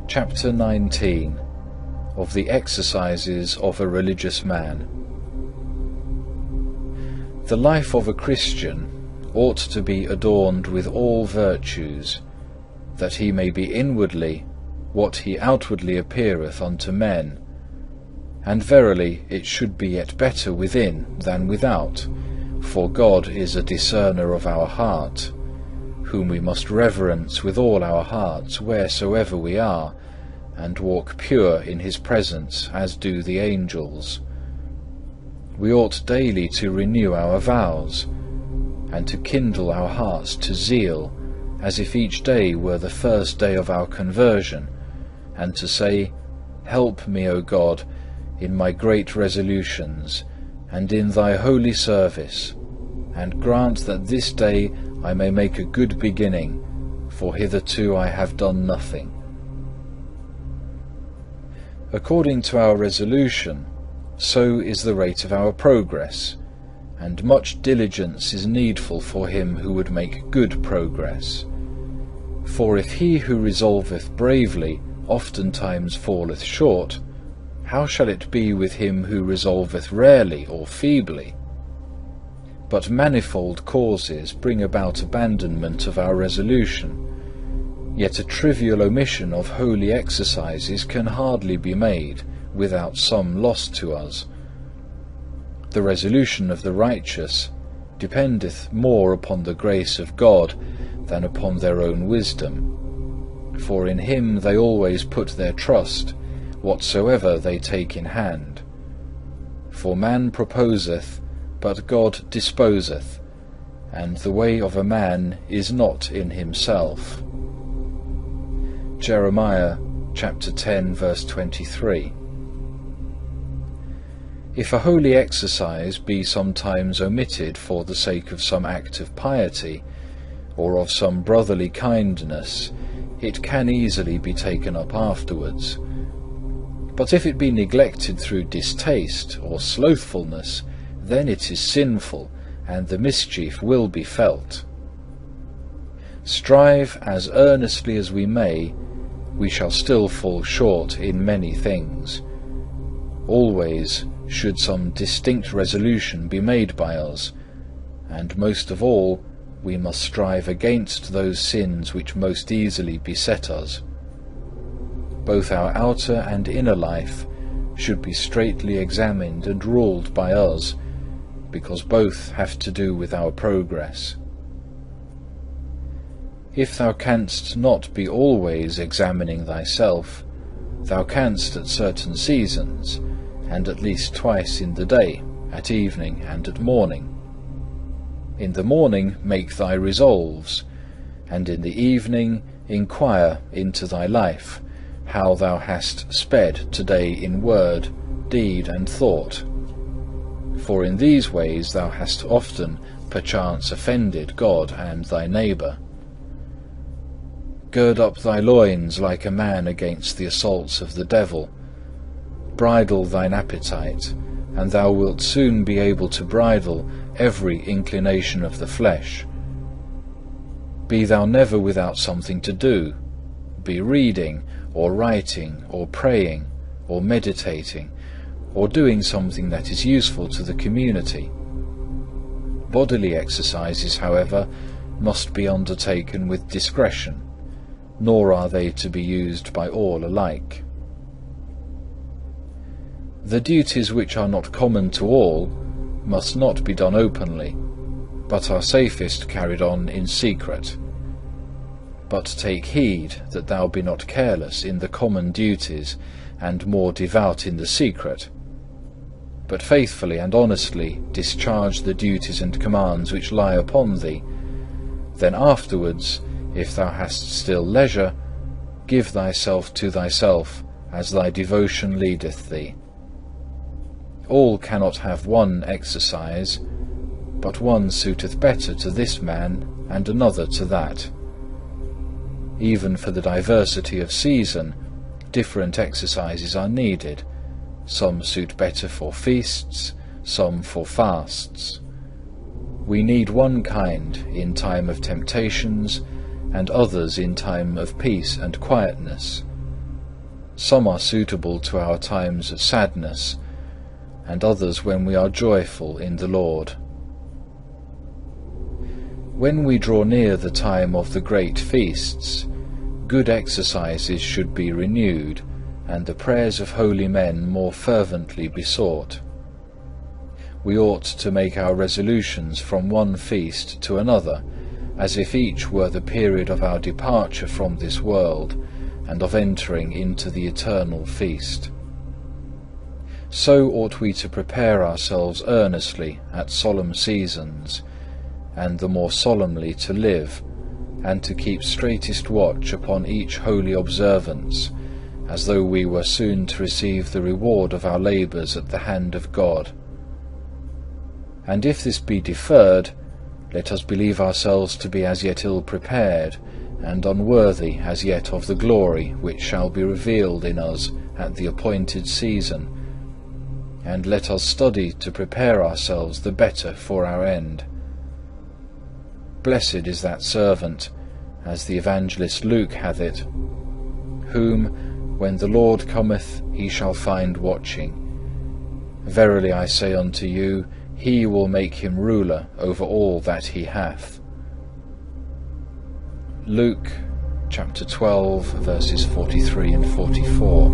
Chapter 19 of the Exercises of a Religious Man. The life of a Christian ought to be adorned with all virtues, that he may be inwardly what he outwardly appeareth unto men. And verily it should be yet better within than without, for God is a discerner of our heart, whom we must reverence with all our hearts wheresoever we are, and walk pure in his presence as do the angels. We ought daily to renew our vows, and to kindle our hearts to zeal, as if each day were the first day of our conversion, and to say, Help me, O God, in my great resolutions, and in thy holy service, and grant that this day I may make a good beginning, for hitherto I have done nothing. According to our resolution, so is the rate of our progress, and much diligence is needful for him who would make good progress. For if he who resolveth bravely oftentimes falleth short, how shall it be with him who resolveth rarely or feebly? But manifold causes bring about abandonment of our resolution. Yet a trivial omission of holy exercises can hardly be made without some loss to us. The resolution of the righteous dependeth more upon the grace of God than upon their own wisdom, for in him they always put their trust, whatsoever they take in hand. For man proposeth, but God disposeth, and the way of a man is not in himself. Jeremiah chapter 10 verse 23. If a holy exercise be sometimes omitted for the sake of some act of piety, or of some brotherly kindness, it can easily be taken up afterwards. But if it be neglected through distaste or slothfulness, then it is sinful, and the mischief will be felt. Strive as earnestly as we may, we shall still fall short in many things. Always should some distinct resolution be made by us, and most of all, we must strive against those sins which most easily beset us. Both our outer and inner life should be straitly examined and ruled by us, because both have to do with our progress. If thou canst not be always examining thyself, thou canst at certain seasons, and at least twice in the day, at evening and at morning. In the morning make thy resolves, and in the evening inquire into thy life, how thou hast sped today in word, deed, and thought. For in these ways thou hast often perchance offended God and thy neighbour. Gird up thy loins like a man against the assaults of the devil. Bridle thine appetite, and thou wilt soon be able to bridle every inclination of the flesh. Be thou never without something to do. Be reading, or writing, or praying, or meditating, or doing something that is useful to the community. Bodily exercises, however, must be undertaken with discretion, nor are they to be used by all alike. The duties which are not common to all must not be done openly, but are safest carried on in secret. But take heed that thou be not careless in the common duties, and more devout in the secret, but faithfully and honestly discharge the duties and commands which lie upon thee. Then afterwards, if thou hast still leisure, give thyself to thyself as thy devotion leadeth thee. All cannot have one exercise, but one suiteth better to this man, and another to that. Even for the diversity of season, different exercises are needed. Some suit better for feasts, some for fasts. We need one kind in time of temptations, and others in time of peace and quietness. Some are suitable to our times of sadness, and others when we are joyful in the Lord. When we draw near the time of the great feasts, good exercises should be renewed, and the prayers of holy men more fervently besought. We ought to make our resolutions from one feast to another, as if each were the period of our departure from this world, and of entering into the eternal feast. So ought we to prepare ourselves earnestly at solemn seasons, and the more solemnly to live, and to keep straightest watch upon each holy observance, as though we were soon to receive the reward of our labours at the hand of God. And if this be deferred, let us believe ourselves to be as yet ill prepared, and unworthy as yet of the glory which shall be revealed in us at the appointed season, and let us study to prepare ourselves the better for our end. Blessed is that servant, as the evangelist Luke hath it, whom, when the Lord cometh, he shall find watching. Verily I say unto you, he will make him ruler over all that he hath. Luke chapter 12, verses 43 and 44.